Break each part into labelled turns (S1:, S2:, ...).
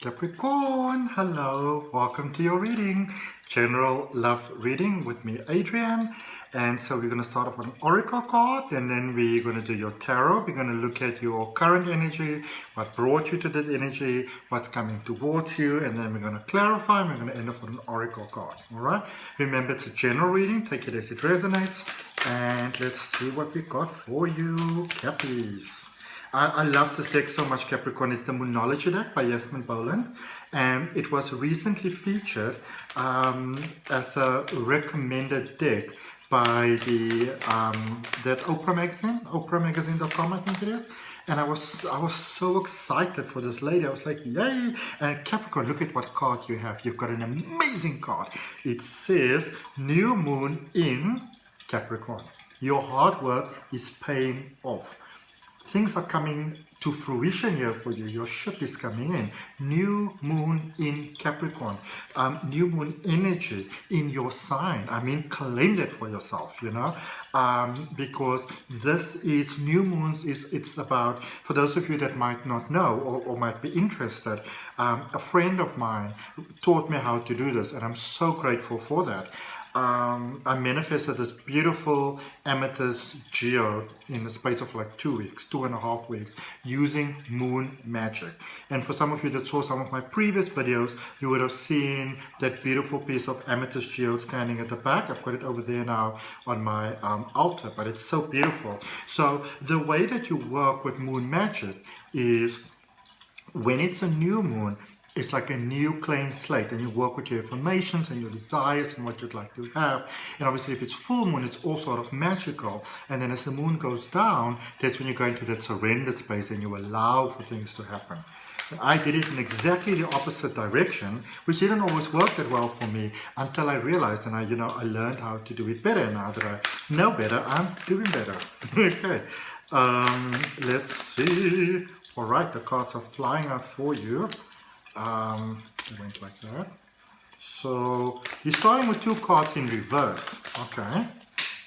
S1: Capricorn, hello, welcome to your reading, general love reading with me, Adrian. And so we're going to start off with an oracle card, and then we're going to do your tarot. We're going to look at your current energy, what brought you to that energy, what's coming towards you, and then we're going to clarify, and we're going to end off with an oracle card. All right, remember, it's a general reading, take it as it resonates, and let's see what we got for you, Cappies. I love this deck so much, Capricorn. It's the Moonology deck by Yasmin Boland, and it was recently featured as a recommended deck by the that Oprah magazine, OprahMagazine.com, I think it is. And I was so excited for this lady. I was like, yay! And Capricorn, look at what card you have. You've got an amazing card. It says New Moon in Capricorn. Your hard work is paying off. Things are coming to fruition here for you. Your ship is coming in. New moon in Capricorn. New moon energy in your sign. I mean, claim that for yourself, you know. Because this is, new moons it's about, for those of you that might not know or might be interested, a friend of mine taught me how to do this, and I'm so grateful for that. I manifested this beautiful amethyst geode in the space of like 2 weeks, 2.5 weeks, using moon magic. And for some of you that saw some of my previous videos, you would have seen that beautiful piece of amethyst geode standing at the back. I've got it over there now on my altar, but it's so beautiful. So the way that you work with moon magic is, when it's a new moon, it's like a new clean slate, and you work with your affirmations and your desires and what you'd like to have. And obviously if it's full moon, it's all sort of magical. And then as the moon goes down, that's when you go into that surrender space and you allow for things to happen. And I did it in exactly the opposite direction, which didn't always work that well for me until I realized, and I learned how to do it better. Now that I know better, I'm doing better. Okay, let's see. All right, the cards are flying out for you. It went like that. So you're starting with 2 cards in reverse, okay,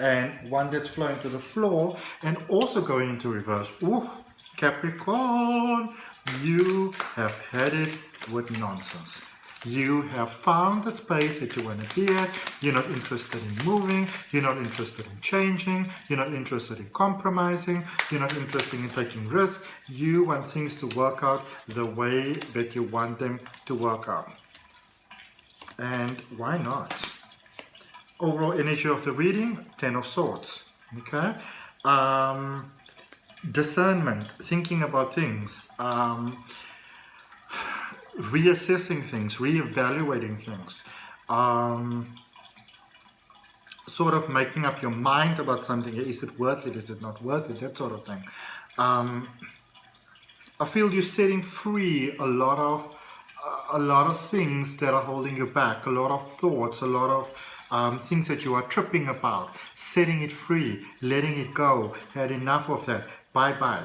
S1: and one that's flowing to the floor and also going into reverse. Ooh, Capricorn, you have had it with nonsense. You have found the space that you want to be at. You're not interested in moving. You're not interested in changing. You're not interested in compromising. You're not interested in taking risks. You want things to work out the way that you want them to work out. And why not? Overall energy of the reading, 10 of Swords. Okay? Discernment, thinking about things. Reassessing things, reevaluating things, sort of making up your mind about something. Is it worth it? Is it not worth it? That sort of thing. I feel you're setting free a lot of things that are holding you back, a lot of thoughts, a lot of things that you are tripping about, setting it free, letting it go, had enough of that. Bye-bye,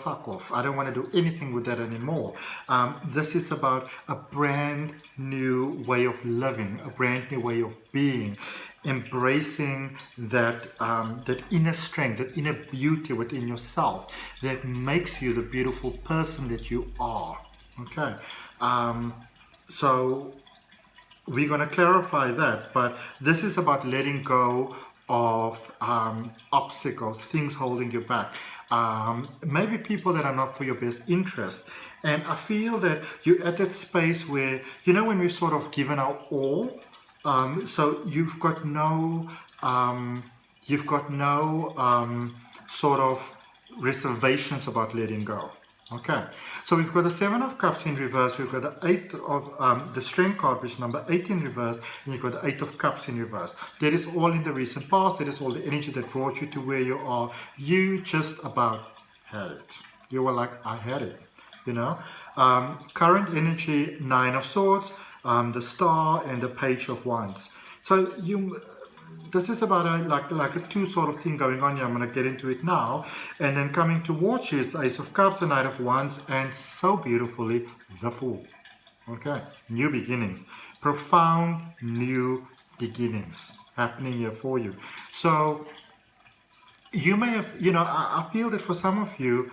S1: fuck off. I don't want to do anything with that anymore. This is about a brand new way of living, a brand new way of being, embracing that that inner strength, that inner beauty within yourself that makes you the beautiful person that you are. Okay, so we're going to clarify that, but this is about letting go of obstacles, things holding you back. Maybe people that are not for your best interest. And I feel that you're at that space where, when we've sort of given our all, so you've got no sort of reservations about letting go. Okay, so we've got the 7 of Cups in reverse, we've got the 8 of the Strength card, which is number 8 in reverse, and you've got the 8 of Cups in reverse. That is all in the recent past. That is all the energy that brought you to where you are. You just about had it. You were like, I had it, Current energy, 9 of Swords, the Star, and the Page of Wands. So this is about a 2 sort of thing going on here. I'm going to get into it now. And then coming towards you is Ace of Cups, the Knight of Wands, and so beautifully, the Fool. Okay, new beginnings. Profound new beginnings happening here for you. So you may have, I feel that for some of you,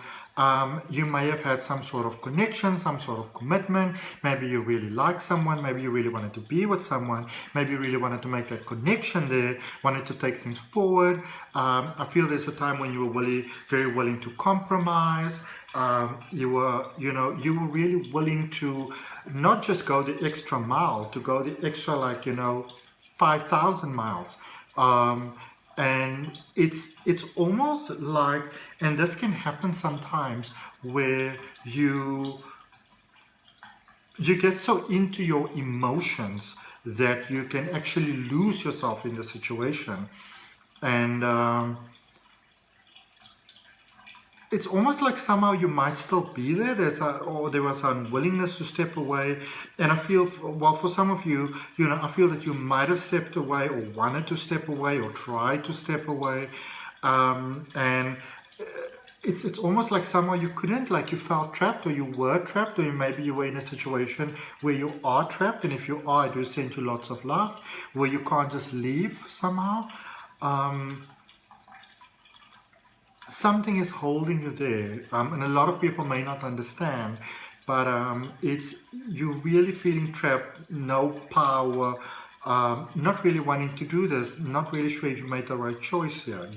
S1: You may have had some sort of connection, some sort of commitment. Maybe you really like someone. Maybe you really wanted to be with someone. Maybe you really wanted to make that connection there, wanted to take things forward. I feel there's a time when you were really, very willing to compromise. You were really willing to not just go the extra mile, to go the extra 5,000 miles. And it's almost like, and this can happen sometimes, where you get so into your emotions that you can actually lose yourself in the situation. And it's almost like somehow you might still be there. There was unwillingness to step away, and I feel, well, for some of you, I feel that you might have stepped away, or wanted to step away, or tried to step away, and it's almost like somehow you couldn't, like you felt trapped, or you were trapped, or maybe you were in a situation where you are trapped. And if you are, I do send you lots of love, where you can't just leave somehow. Something is holding you there, and a lot of people may not understand, but it's you really feeling trapped, no power, not really wanting to do this, not really sure if you made the right choice here,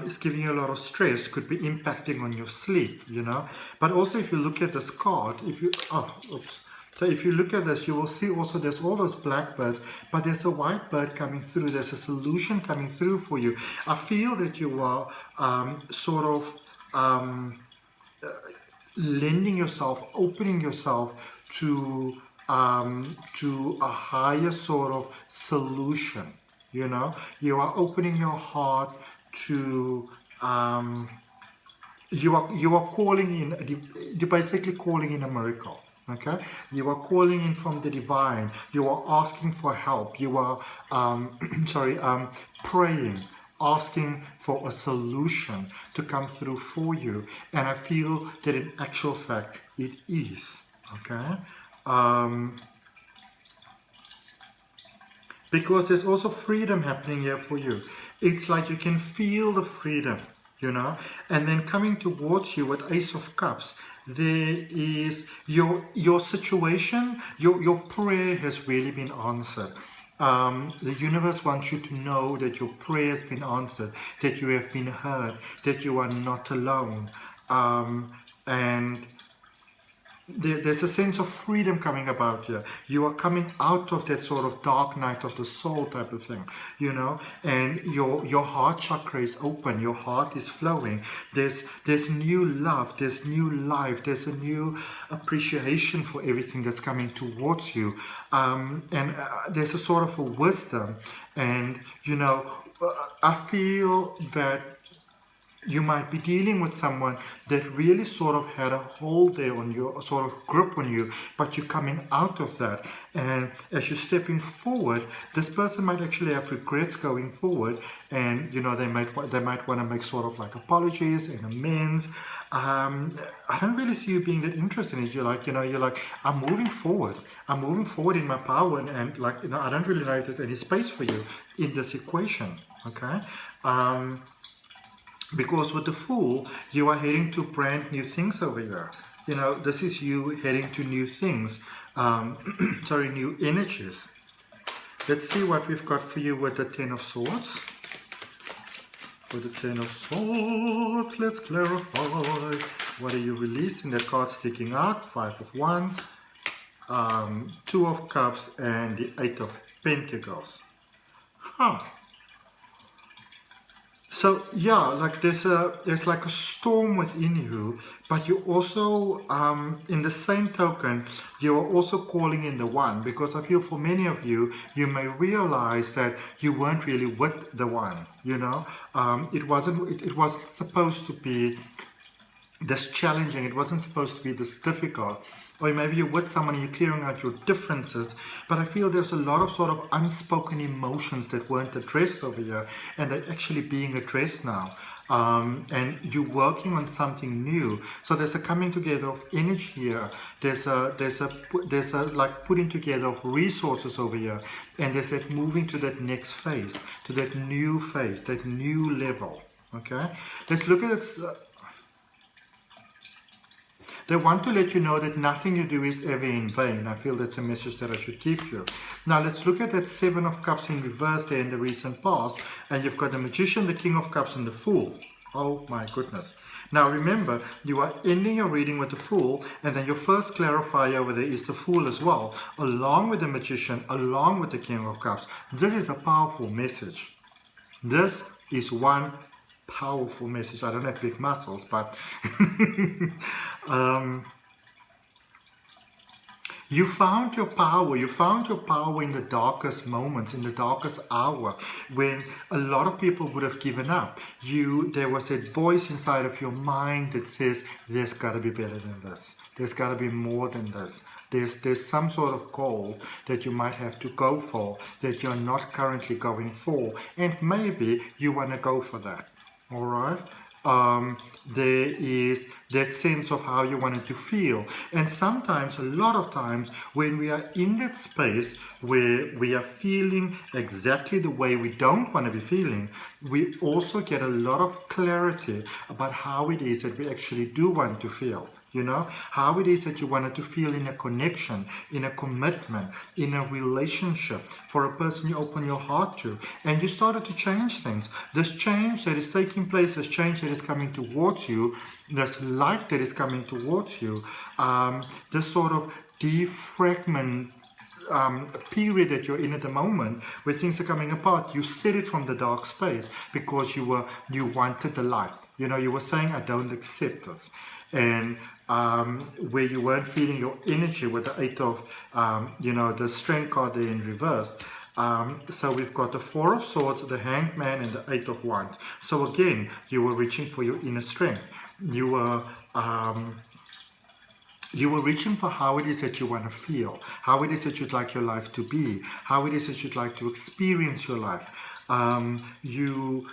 S1: it's giving you a lot of stress, could be impacting on your sleep, but also if you look at this card, so if you look at this, you will see also there's all those blackbirds, but there's a white bird coming through. There's a solution coming through for you. I feel that you are lending yourself, opening yourself to a higher sort of solution. You are opening your heart to. You are calling in. You're basically calling in a miracle. Okay, you are calling in from the divine. You are asking for help. You are praying, asking for a solution to come through for you. And I feel that in actual fact it is. Okay, because there's also freedom happening here for you. It's like you can feel the freedom, and then coming towards you with Ace of Cups. There is your situation, your prayer has really been answered. The universe wants you to know that your prayer has been answered, that you have been heard, that you are not alone. And there's a sense of freedom coming about here. You are coming out of that sort of dark night of the soul type of thing, and your heart chakra is open, your heart is flowing. There's new love, there's new life, there's a new appreciation for everything that's coming towards you, and there's a sort of a wisdom, and I feel that you might be dealing with someone that really sort of had a hold there on you, a sort of grip on you, but you're coming out of that. And as you're stepping forward, this person might actually have regrets going forward, and they might want to make sort of like apologies and amends. I don't really see you being that interested in it. You're like, I'm moving forward. I'm moving forward in my power, and I don't really know if there's any space for you in this equation. Okay. Because with the Fool, you are heading to brand new things over here. This is you heading to new things. New energies. Let's see what we've got for you with the Ten of Swords. For the Ten of Swords, let's clarify. What are you releasing? The card sticking out. 5 of Wands, 2 of Cups, and the 8 of Pentacles. So yeah, like there's like a storm within you, but you also, in the same token, you are also calling in the one, because I feel for many of you, you may realize that you weren't really with the one. It wasn't supposed to be this challenging. It wasn't supposed to be this difficult. Or maybe you're with someone and you're clearing out your differences, but I feel there's a lot of sort of unspoken emotions that weren't addressed over here, and they're actually being addressed now. And you're working on something new. So there's a coming together of energy here. There's a like putting together of resources over here, and there's that moving to that next phase, to that new phase, that new level. Okay, let's look at it. They want to let you know that nothing you do is ever in vain. I feel that's a message that I should give you. Now let's look at that Seven of Cups in reverse there in the recent past. And you've got the Magician, the King of Cups, and the Fool. Oh my goodness. Now remember, you are ending your reading with the Fool, and then your first clarifier over there is the Fool as well, along with the Magician, along with the King of Cups. This is a powerful message. This is one powerful message. I don't have big muscles, but you found your power. You found your power in the darkest moments, in the darkest hour, when a lot of people would have given up. There was that voice inside of your mind that says, there's got to be better than this. There's got to be more than this. There's some sort of goal that you might have to go for that you're not currently going for. And maybe you want to go for that. All right? There is that sense of how you want it to feel. And sometimes, a lot of times, when we are in that space where we are feeling exactly the way we don't want to be feeling, we also get a lot of clarity about how it is that we actually do want to feel. You know, how it is that you wanted to feel in a connection, in a commitment, in a relationship for a person you open your heart to. And you started to change things. This change that is taking place, this change that is coming towards you, this light that is coming towards you, this sort of defragment period that you're in at the moment, where things are coming apart, you set it from the dark space because you wanted the light. You know, you were saying, I don't accept this. And where you weren't feeling your energy with the Eight of, the Strength card there in reverse. So we've got the Four of Swords, the Hanged Man, and the Eight of Wands. So again, you were reaching for your inner strength. You were reaching for how it is that you want to feel, how it is that you'd like your life to be, how it is that you'd like to experience your life. You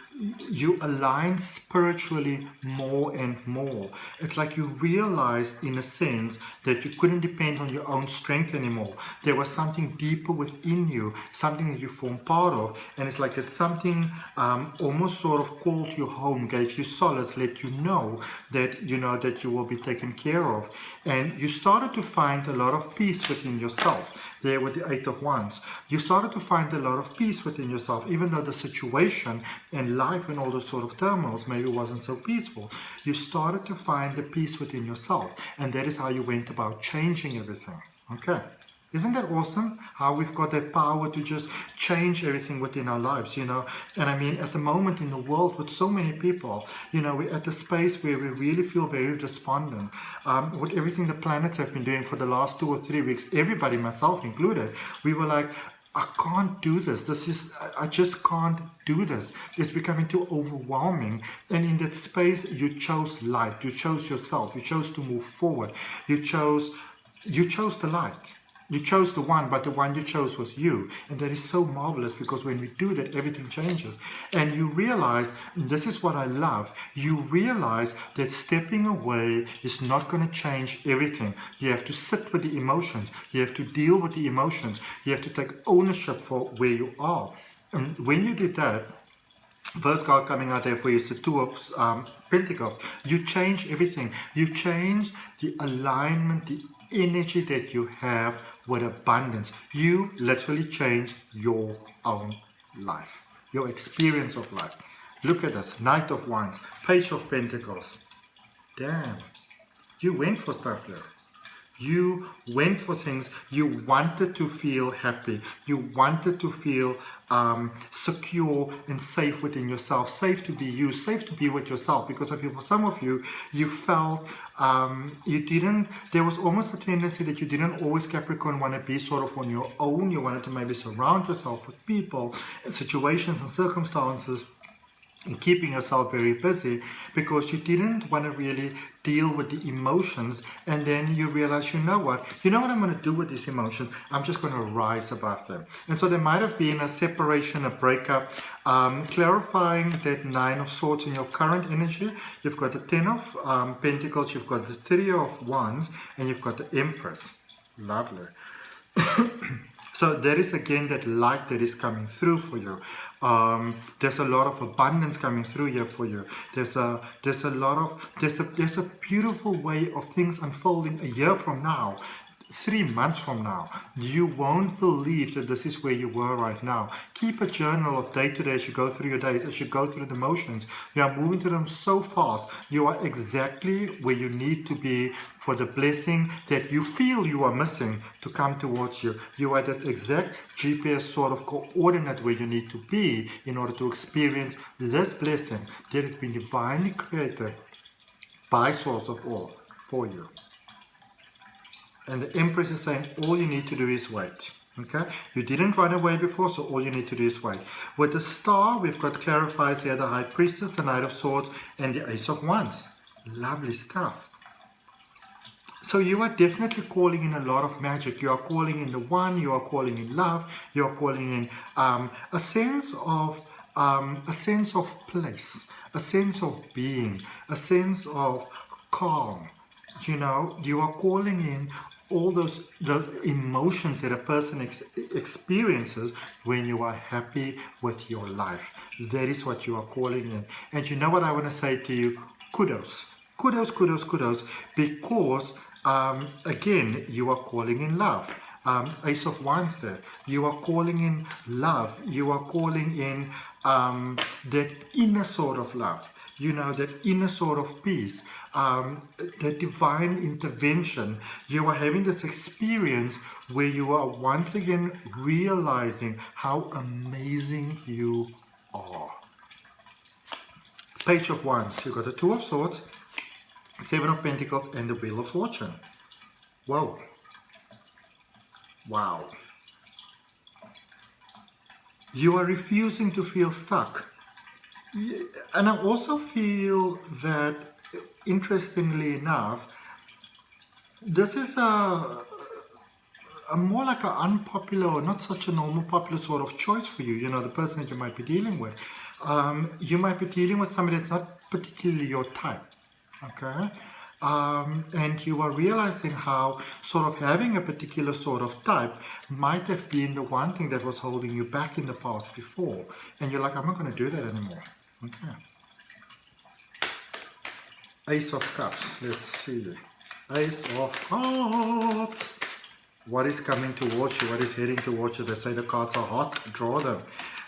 S1: align spiritually more and more. It's like you realized, in a sense, that you couldn't depend on your own strength anymore. There was something deeper within you, something that you form part of, and it's like that something almost sort of called you home, gave you solace, let you know that you will be taken care of. And you started to find a lot of peace within yourself. There with the Eight of Wands, you started to find a lot of peace within yourself, even though the situation and life and all those sort of turmoils maybe wasn't so peaceful. You started to find the peace within yourself, and that is how you went about changing everything. Okay. Isn't that awesome? How we've got that power to just change everything within our lives, And I mean, at the moment in the world with so many people, we're at the space where we really feel very despondent. With everything the planets have been doing for the last 2 or 3 weeks, everybody, myself included, we were like, I can't do this. I just can't do this. It's becoming too overwhelming. And in that space, you chose light. You chose yourself. You chose to move forward. You chose the light. You chose the one, but the one you chose was you. And that is so marvelous, because when we do that, everything changes. And you realize, and this is what I love, you realize that stepping away is not going to change everything. You have to sit with the emotions. You have to deal with the emotions. You have to take ownership for where you are. And when you did that, first card coming out there for you is the Two of Pentacles. You change everything. You change the alignment, the energy that you have with abundance. You literally changed your own life, your experience of life. Look at this. Knight of Wands, Page of Pentacles. Damn. You went for stuff here. You went for things. You wanted to feel happy. You wanted to feel secure and safe within yourself. Safe to be you. Safe to be with yourself. Because for some of you, you felt there was almost a tendency that you didn't always, Capricorn, want to be sort of on your own. You wanted to maybe surround yourself with people, situations and circumstances, and keeping yourself very busy, because you didn't want to really deal with the emotions. And then you realize, you know what I'm going to do with these emotions? I'm just going to rise above them. And so there might have been a separation, a breakup, clarifying that Nine of Swords in your current energy. You've got the Ten of Pentacles, you've got the Three of Wands, and you've got the Empress. Lovely. So there is again that light that is coming through for you. There's a lot of abundance coming through here for you. There's a beautiful way of things unfolding a year from now. 3 months from now, you won't believe that this is where you were right now. Keep a journal of day to day as you go through your days, as you go through the motions. You are moving through them so fast. You are exactly where you need to be for the blessing that you feel you are missing to come towards you. You are that exact GPS sort of coordinate where you need to be in order to experience this blessing that has been divinely created by Source of All for you. And the Empress is saying all you need to do is wait. Okay, you didn't run away before, so all you need to do is wait. With the Star, we've got clarifies here the High Priestess, the Knight of Swords, and the Ace of Wands. Lovely stuff. So you are definitely calling in a lot of magic. You are calling in the One. You are calling in love. You are calling in a sense of place, a sense of being, a sense of calm. You know, you are calling in all those emotions that a person experiences when you are happy with your life. That is what you are calling in. And you know what I want to say to you? Kudos. Kudos, kudos, kudos. Because, again, you are calling in love. Ace of Wands there. You are calling in love. You are calling in that inner sort of love. You know, that inner sort of peace, that divine intervention. You are having this experience where you are once again realizing how amazing you are. Page of Wands. You've got the Two of Swords, Seven of Pentacles, and the Wheel of Fortune. Wow. Wow. You are refusing to feel stuck. And I also feel that, interestingly enough, this is a more like an unpopular or not such a normal popular sort of choice for you. You know, the person that you might be dealing with. You might be dealing with somebody that's not particularly your type. Okay? And you are realizing how sort of having a particular sort of type might have been the one thing that was holding you back in the past before. And you're like, I'm not going to do that anymore. Okay. Ace of Cups. Let's see. Ace of Cups. What is coming towards you? What is heading towards you? They say the cards are hot. Draw them.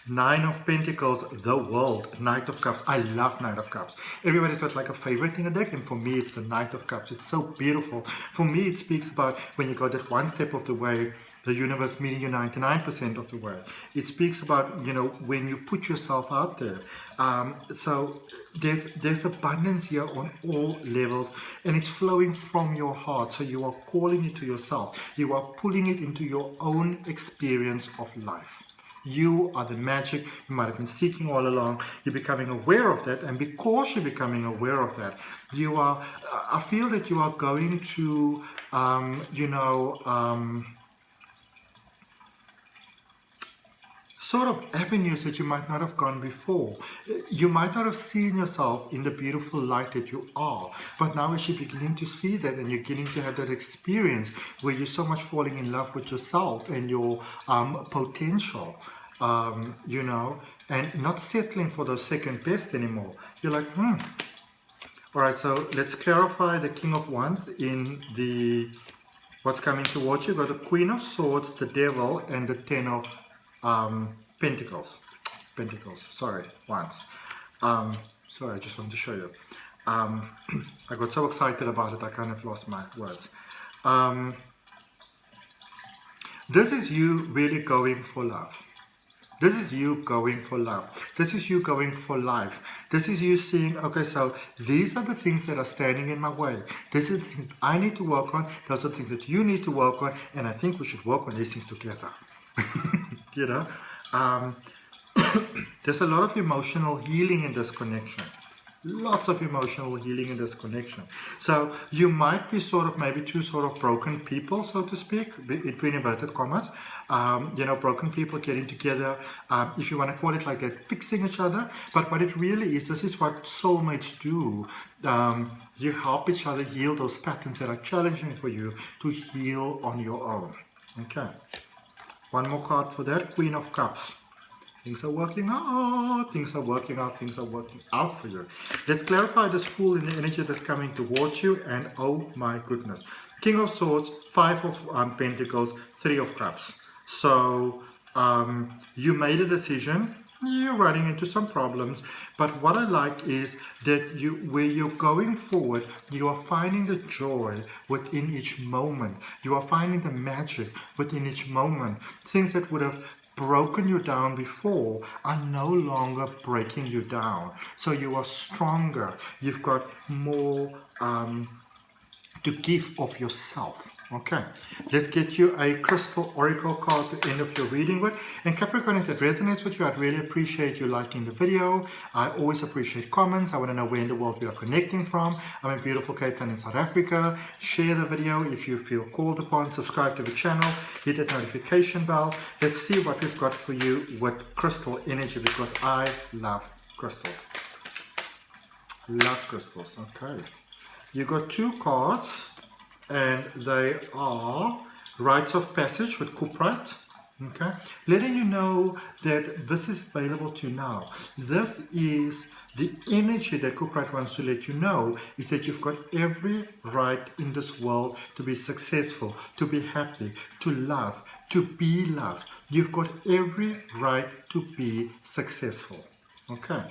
S1: Nine of Pentacles, the World, Knight of Cups. I love Knight of Cups. Everybody's got like a favorite in a deck, and for me it's the Knight of Cups. It's so beautiful. For me it speaks about when you go that one step of the way, the universe meeting you 99% of the way. It speaks about, you know, when you put yourself out there. So there's abundance here on all levels, and it's flowing from your heart. So you are calling it to yourself. You are pulling it into your own experience of life. You are the magic you might have been seeking all along. You're becoming aware of that, and because you're becoming aware of that, you are, I feel that you are going to, sort of avenues that you might not have gone before. You might not have seen yourself in the beautiful light that you are, but now as you're beginning to see that and you're beginning to have that experience where you're so much falling in love with yourself and your potential, you know, and not settling for those second best anymore. You're like, All right, so let's clarify the King of Wands in the what's coming towards you. You've got the Queen of Swords, the Devil, and the Ten of Wands. Sorry, I just wanted to show you. I got so excited about it, I kind of lost my words. This is you really going for love. This is you going for love. This is you going for life. This is you seeing, okay, so these are the things that are standing in my way. This is the things that I need to work on. Those are the things that you need to work on. And I think we should work on these things together. You know, there's a lot of emotional healing in this connection. Lots of emotional healing in this connection. So you might be sort of maybe two sort of broken people, so to speak, between inverted commas. You know, broken people getting together, if you want to call it like that, fixing each other. But what it really is, this is what soulmates do. You help each other heal those patterns that are challenging for you to heal on your own. Okay. One more card for that, Queen of Cups. Things are working out, things are working out, things are working out for you. Let's clarify this Fool in the energy that's coming towards you, and oh my goodness. King of Swords, Five of Pentacles, Three of Cups. So you made a decision, you're running into some problems, but what I like is that where you're going forward, you are finding the joy within each moment. You are finding the magic within each moment. Things that would have broken you down before are no longer breaking you down. So you are stronger. You've got more to give of yourself. Okay, let's get you a crystal oracle card to end of your reading with. And Capricorn, if that resonates with you, I'd really appreciate you liking the video. I always appreciate comments. I want to know where in the world we are connecting from. I'm in beautiful Cape Town in South Africa. Share the video if you feel called upon. Subscribe to the channel. Hit that notification bell. Let's see what we've got for you with crystal energy, because I love crystals. Love crystals. Okay. You got two cards, and they are Rites of Passage with Cuprite, okay, letting you know that this is available to you now. This is the energy that Cuprite wants to let you know, is that you've got every right in this world to be successful, to be happy, to love, to be loved. You've got every right to be successful, okay,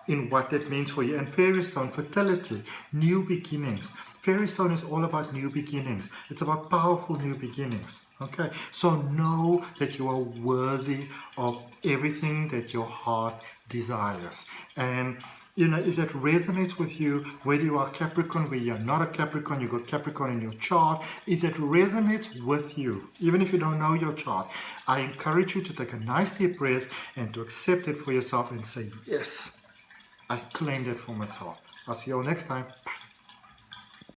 S1: in what that means for you. And Fairy Stone, fertility, new beginnings. Fairy Stone is all about new beginnings. It's about powerful new beginnings. Okay, so know that you are worthy of everything that your heart desires. And you know, if that resonates with you, whether you are Capricorn, whether you're not a Capricorn, you've got Capricorn in your chart, if that resonates with you, even if you don't know your chart, I encourage you to take a nice deep breath and to accept it for yourself and say, yes, I claim that for myself. I'll see you all next time. Bye.